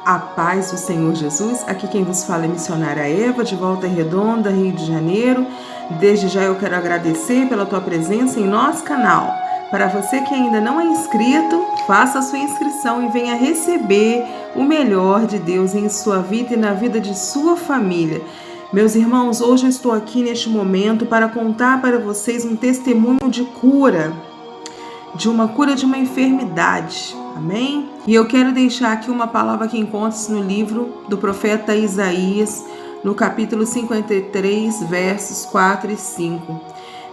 A paz do Senhor Jesus, aqui quem vos fala é missionária Eva, de Volta Redonda, Rio de Janeiro. Desde já eu quero agradecer pela tua presença em nosso canal. Para você que ainda não é inscrito, faça a sua inscrição e venha receber o melhor de Deus em sua vida e na vida de sua família. Meus irmãos, hoje eu estou aqui neste momento para contar para vocês um testemunho de cura, de uma enfermidade, amém? E eu quero deixar aqui uma palavra que encontra-se no livro do profeta Isaías, no capítulo 53, versos 4 e 5.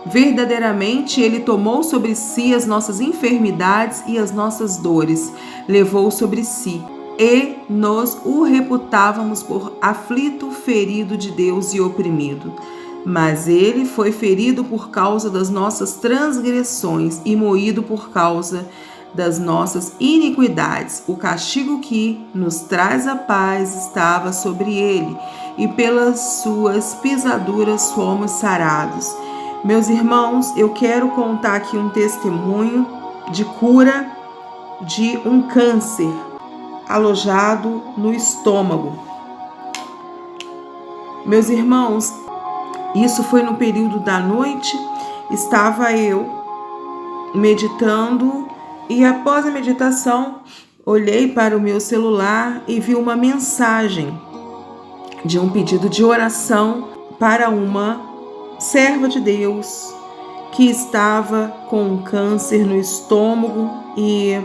Verdadeiramente ele tomou sobre si as nossas enfermidades e as nossas dores, levou sobre si, e nós o reputávamos por aflito, ferido de Deus e oprimido. Mas ele foi ferido por causa das nossas transgressões e moído por causa das nossas iniquidades. O castigo que nos traz a paz estava sobre ele, e pelas suas pisaduras fomos sarados. Meus irmãos, eu quero contar aqui um testemunho de cura de um câncer alojado no estômago. Meus irmãos, isso foi no período da noite. Estava eu meditando e após a meditação olhei para o meu celular e vi uma mensagem de um pedido de oração para uma serva de Deus que estava com um câncer no estômago, e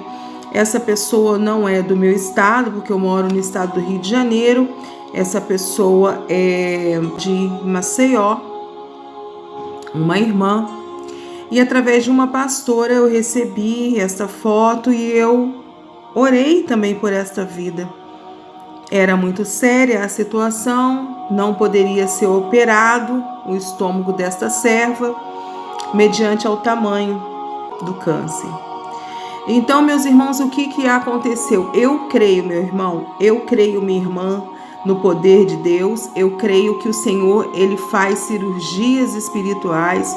essa pessoa não é do meu estado, porque eu moro no estado do Rio de Janeiro. Essa pessoa é de Maceió, uma irmã, e através de uma pastora eu recebi esta foto e eu orei também por esta vida. Era muito séria a situação, não poderia ser operado o estômago desta serva, mediante ao tamanho do câncer. Então, meus irmãos, o que aconteceu? Eu creio, meu irmão, eu creio, minha irmã, no poder de Deus. Eu creio que o Senhor, Ele faz cirurgias espirituais,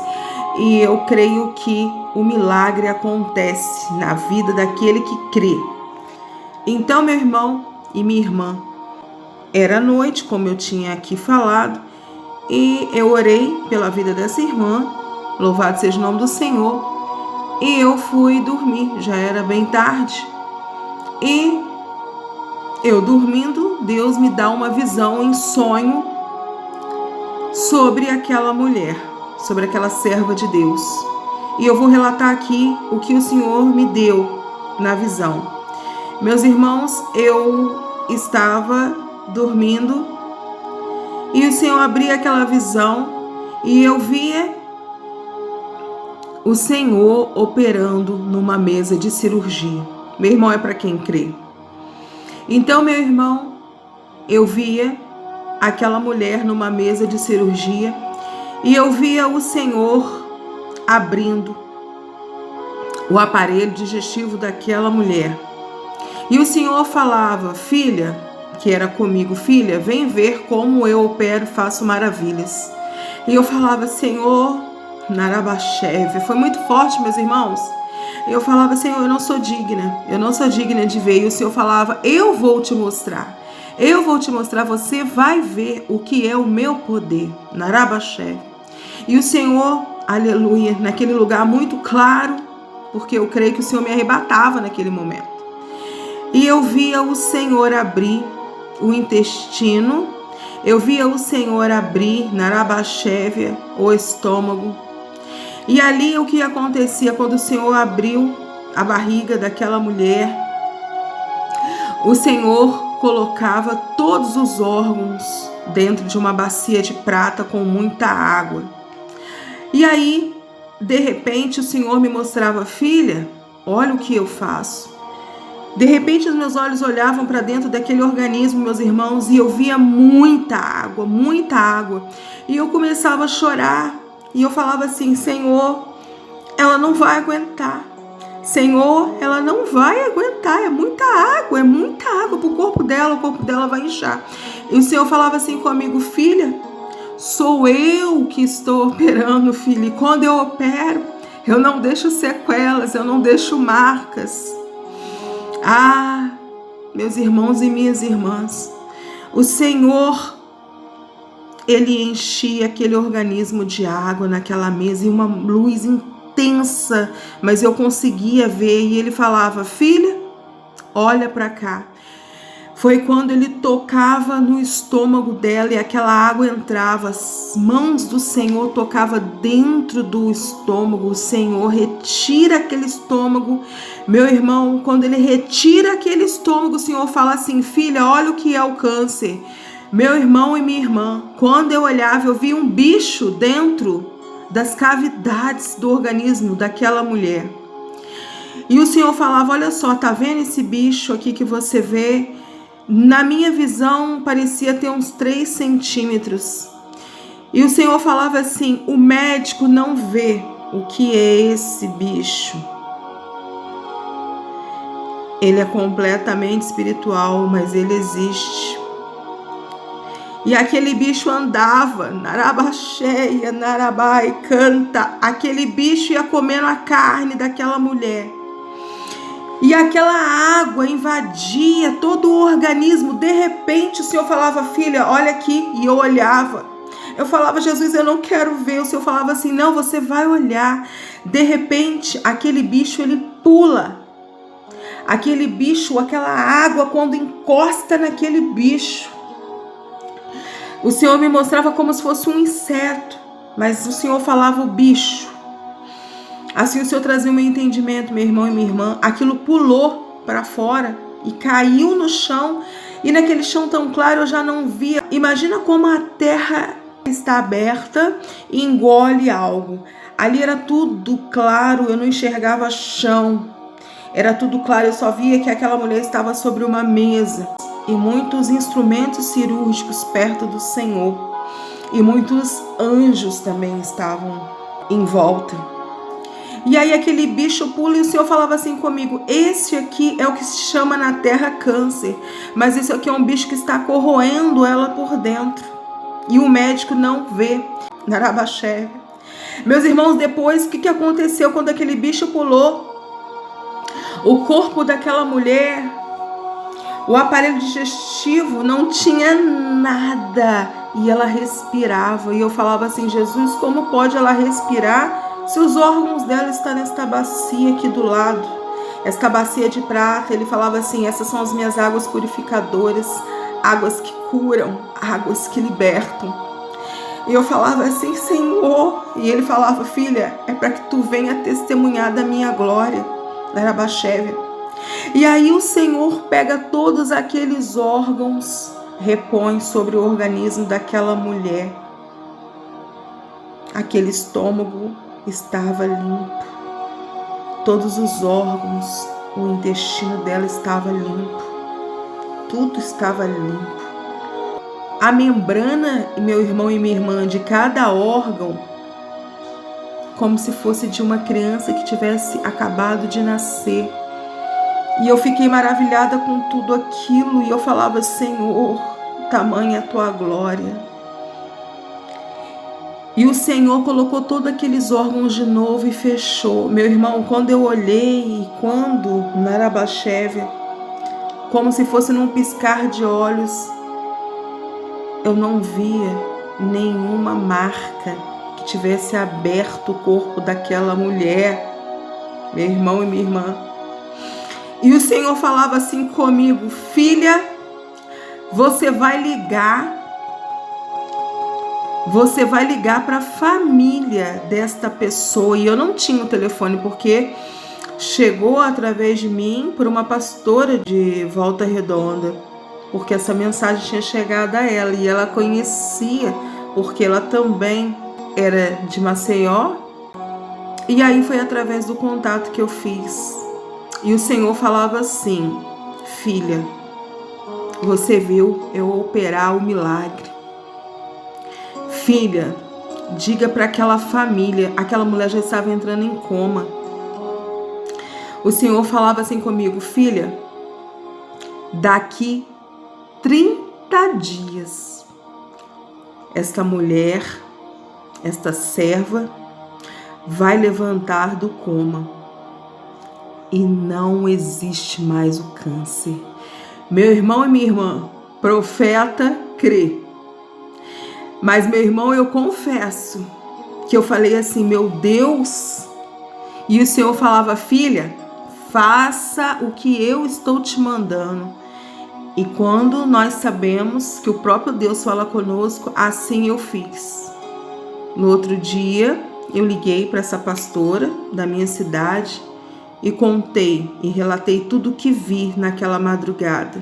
e eu creio que o milagre acontece na vida daquele que crê. Então, meu irmão e minha irmã, era noite, como eu tinha aqui falado, e eu orei pela vida dessa irmã, louvado seja o nome do Senhor, e eu fui dormir, já era bem tarde, e eu dormindo, Deus me dá uma visão em sonho sobre aquela mulher, sobre aquela serva de Deus. E eu vou relatar aqui o que o Senhor me deu na visão. Meus irmãos, eu estava dormindo e o Senhor abria aquela visão e eu via o Senhor operando numa mesa de cirurgia. Meu irmão, é para quem crê. Então, meu irmão, eu via aquela mulher numa mesa de cirurgia e eu via o Senhor abrindo o aparelho digestivo daquela mulher. E o Senhor falava: filha, que era comigo, filha, vem ver como eu opero, faço maravilhas. E eu falava: Senhor, Narabaxeve, foi muito forte, meus irmãos. Eu falava: Senhor, eu não sou digna de ver. E o Senhor falava: eu vou te mostrar, você vai ver o que é o meu poder, Narabaxeve. E o Senhor, aleluia, naquele lugar muito claro, porque eu creio que o Senhor me arrebatava naquele momento. E eu via o Senhor abrir o intestino, eu via o Senhor abrir, Narabaxeve, o estômago. E ali o que acontecia quando o Senhor abriu a barriga daquela mulher, o Senhor colocava todos os órgãos dentro de uma bacia de prata com muita água. E aí, de repente, o Senhor me mostrava: filha, olha o que eu faço. De repente, os meus olhos olhavam para dentro daquele organismo, meus irmãos, e eu via muita água. E eu começava a chorar. E eu falava assim: Senhor, ela não vai aguentar. Senhor, ela não vai aguentar. É muita água para o corpo dela vai inchar. E o Senhor falava assim comigo: filha, sou eu que estou operando, filha. E quando eu opero, eu não deixo sequelas, eu não deixo marcas. Ah, meus irmãos e minhas irmãs, o Senhor, Ele enchia aquele organismo de água naquela mesa e uma luz intensa, mas eu conseguia ver, e Ele falava: filha, olha para cá. Foi quando Ele tocava no estômago dela e aquela água entrava, as mãos do Senhor tocavam dentro do estômago. O Senhor retira aquele estômago. Meu irmão, quando Ele retira aquele estômago, o Senhor fala assim: filha, olha o que é o câncer. Meu irmão e minha irmã, quando eu olhava, eu vi um bicho dentro das cavidades do organismo daquela mulher. E o Senhor falava: olha só, tá vendo esse bicho aqui que você vê? Na minha visão, parecia ter uns 3 centímetros. E o Senhor falava assim: o médico não vê o que é esse bicho. Ele é completamente espiritual, mas ele existe. E aquele bicho andava, narabaxeia, narabai, canta. Aquele bicho ia comendo a carne daquela mulher. E aquela água invadia todo o organismo. De repente o Senhor falava: filha, olha aqui. E eu olhava. Eu falava: Jesus, eu não quero ver. O Senhor falava assim: não, você vai olhar. De repente aquele bicho, ele pula. Aquele bicho, aquela água, quando encosta naquele bicho, o Senhor me mostrava como se fosse um inseto, mas o Senhor falava o bicho. Assim o Senhor trazia o meu entendimento, meu irmão e minha irmã. Aquilo pulou para fora e caiu no chão. E naquele chão tão claro eu já não via. Imagina como a terra está aberta e engole algo. Ali era tudo claro, eu não enxergava chão. Era tudo claro, eu só via que aquela mulher estava sobre uma mesa. E muitos instrumentos cirúrgicos perto do Senhor. E muitos anjos também estavam em volta. E aí aquele bicho pula e o Senhor falava assim comigo: esse aqui é o que se chama na terra câncer, mas esse aqui é um bicho que está corroendo ela por dentro. E o médico não vê. Narabaxé. Meus irmãos, depois, o que aconteceu quando aquele bicho pulou? O corpo daquela mulher, o aparelho digestivo não tinha nada. E ela respirava. E eu falava assim: Jesus, como pode ela respirar se os órgãos dela estão nesta bacia aqui do lado? Esta bacia de prata. Ele falava assim: essas são as minhas águas purificadoras, águas que curam, águas que libertam. E eu falava assim: Senhor. E ele falava: filha, é para que tu venha testemunhar da minha glória. Narabaxévia. E aí o Senhor pega todos aqueles órgãos, repõe sobre o organismo daquela mulher. Aquele estômago estava limpo. Todos os órgãos, o intestino dela estava limpo. Tudo estava limpo. A membrana, meu irmão e minha irmã, de cada órgão, como se fosse de uma criança que tivesse acabado de nascer. E eu fiquei maravilhada com tudo aquilo. E eu falava: Senhor, tamanha a tua glória. E o Senhor colocou todos aqueles órgãos de novo e fechou. Meu irmão, quando eu olhei, Narabaxévia, como se fosse num piscar de olhos, eu não via nenhuma marca que tivesse aberto o corpo daquela mulher, meu irmão e minha irmã. E o Senhor falava assim comigo: filha, você vai ligar para a família desta pessoa. E eu não tinha o telefone, porque chegou através de mim por uma pastora de Volta Redonda, porque essa mensagem tinha chegado a ela e ela conhecia, porque ela também era de Maceió. E aí foi através do contato que eu fiz. E o Senhor falava assim: filha, você viu eu operar o milagre. Filha, diga para aquela família, aquela mulher já estava entrando em coma. O Senhor falava assim comigo: filha, daqui 30 dias, esta mulher, esta serva, vai levantar do coma e não existe mais o câncer. Meu irmão e minha irmã, profeta crê. Mas meu irmão, eu confesso que eu falei assim, meu Deus, e o Senhor falava, filha, faça o que eu estou te mandando. E quando nós sabemos que o próprio Deus fala conosco, assim eu fiz. No outro dia, eu liguei para essa pastora da minha cidade e contei e relatei tudo o que vi naquela madrugada.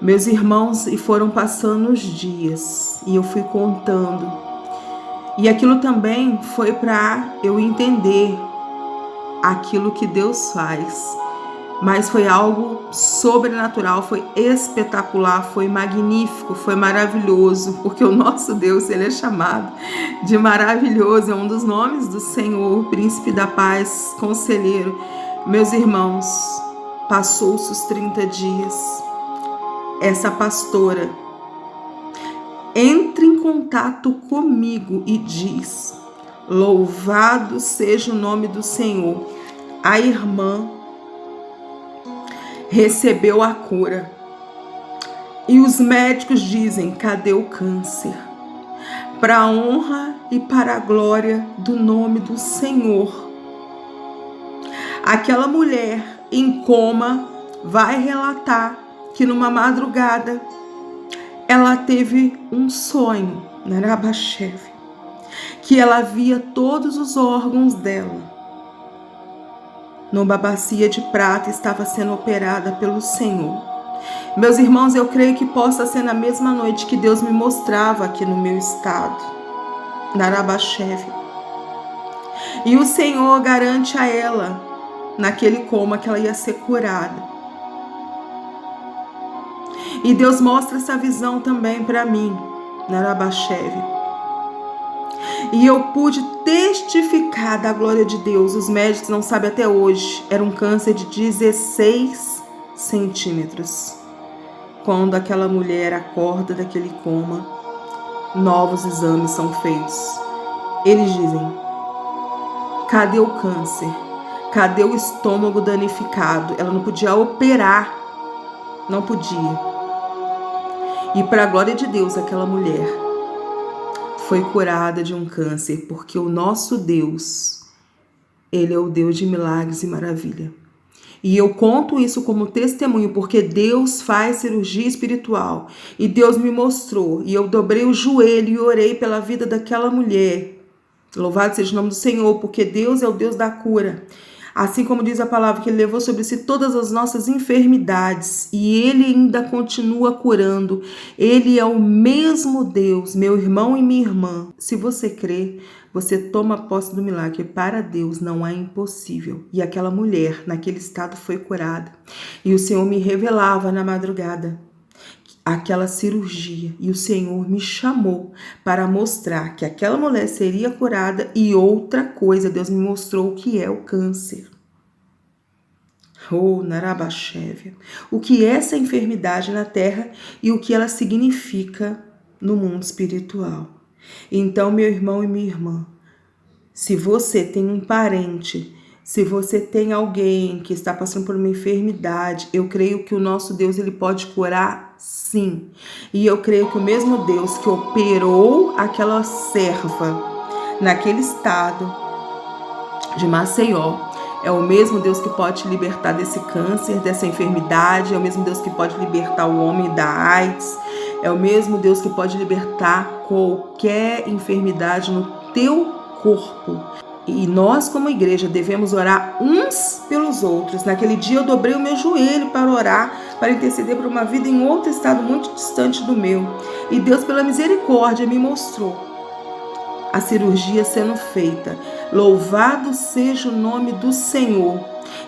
Meus irmãos, e foram passando os dias e eu fui contando. E aquilo também foi para eu entender aquilo que Deus faz. Mas foi algo sobrenatural, foi espetacular, foi magnífico, foi maravilhoso, porque o nosso Deus, ele é chamado de maravilhoso, é um dos nomes do Senhor, príncipe da paz, conselheiro. Meus irmãos, passou-se os 30 dias, essa pastora entra em contato comigo e diz, louvado seja o nome do Senhor, a irmã recebeu a cura. E os médicos dizem, cadê o câncer? Para a honra e para a glória do nome do Senhor. Aquela mulher em coma vai relatar que numa madrugada ela teve um sonho, Narabachev, que ela via todos os órgãos dela numa bacia de prata, estava sendo operada pelo Senhor. Meus irmãos, eu creio que possa ser na mesma noite que Deus me mostrava aqui no meu estado, Narabachev. E o Senhor garante a ela, naquele coma, que ela ia ser curada. E Deus mostra essa visão também para mim, Narabachev. E eu pude testificar da glória de Deus. Os médicos não sabem até hoje. Era um câncer de 16 centímetros. Quando aquela mulher acorda daquele coma, novos exames são feitos. Eles dizem, cadê o câncer? Cadê o estômago danificado? Ela não podia operar. Não podia. E para a glória de Deus, aquela mulher foi curada de um câncer, porque o nosso Deus, ele é o Deus de milagres e maravilha. E eu conto isso como testemunho, porque Deus faz cirurgia espiritual. E Deus me mostrou, e eu dobrei o joelho e orei pela vida daquela mulher. Louvado seja o nome do Senhor, porque Deus é o Deus da cura. Assim como diz a palavra, que Ele levou sobre si todas as nossas enfermidades e Ele ainda continua curando. Ele é o mesmo Deus, meu irmão e minha irmã. Se você crê, você toma posse do milagre. Para Deus não há impossível. E aquela mulher, naquele estado, foi curada. E o Senhor me revelava na madrugada aquela cirurgia, e o Senhor me chamou para mostrar que aquela mulher seria curada. E outra coisa, Deus me mostrou o que é o câncer. Oh, Narabachev, o que é essa enfermidade na terra e o que ela significa no mundo espiritual. Então, meu irmão e minha irmã, se você tem um parente, se você tem alguém que está passando por uma enfermidade, eu creio que o nosso Deus, ele pode curar, sim. E eu creio que o mesmo Deus que operou aquela serva naquele estado de Maceió, é o mesmo Deus que pode te libertar desse câncer, dessa enfermidade, é o mesmo Deus que pode libertar o homem da AIDS, é o mesmo Deus que pode libertar qualquer enfermidade no teu corpo. E nós, como igreja, devemos orar uns pelos outros. Naquele dia eu dobrei o meu joelho para orar, para interceder por uma vida em outro estado muito distante do meu. E Deus, pela misericórdia, me mostrou a cirurgia sendo feita. Louvado seja o nome do Senhor.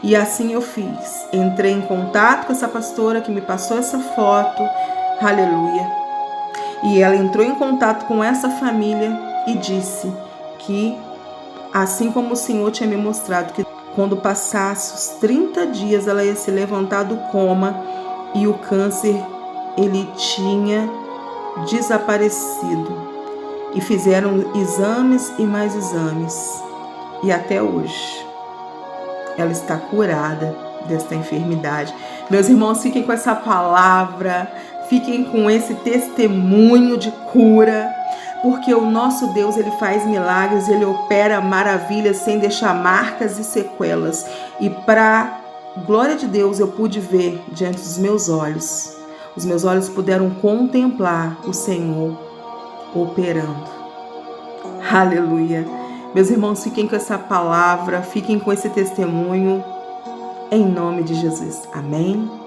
E assim eu fiz. Entrei em contato com essa pastora que me passou essa foto. Aleluia. E ela entrou em contato com essa família e disse que, assim como o Senhor tinha me mostrado, que quando passasse os 30 dias ela ia se levantar do coma e o câncer, ele tinha desaparecido. E fizeram exames e mais exames. E até hoje ela está curada desta enfermidade. Meus irmãos, fiquem com essa palavra, fiquem com esse testemunho de cura, porque o nosso Deus, ele faz milagres, ele opera maravilhas sem deixar marcas e sequelas. E para glória de Deus, eu pude ver diante dos meus olhos. Os meus olhos puderam contemplar o Senhor operando. Aleluia. Meus irmãos, fiquem com essa palavra, fiquem com esse testemunho, em nome de Jesus. Amém?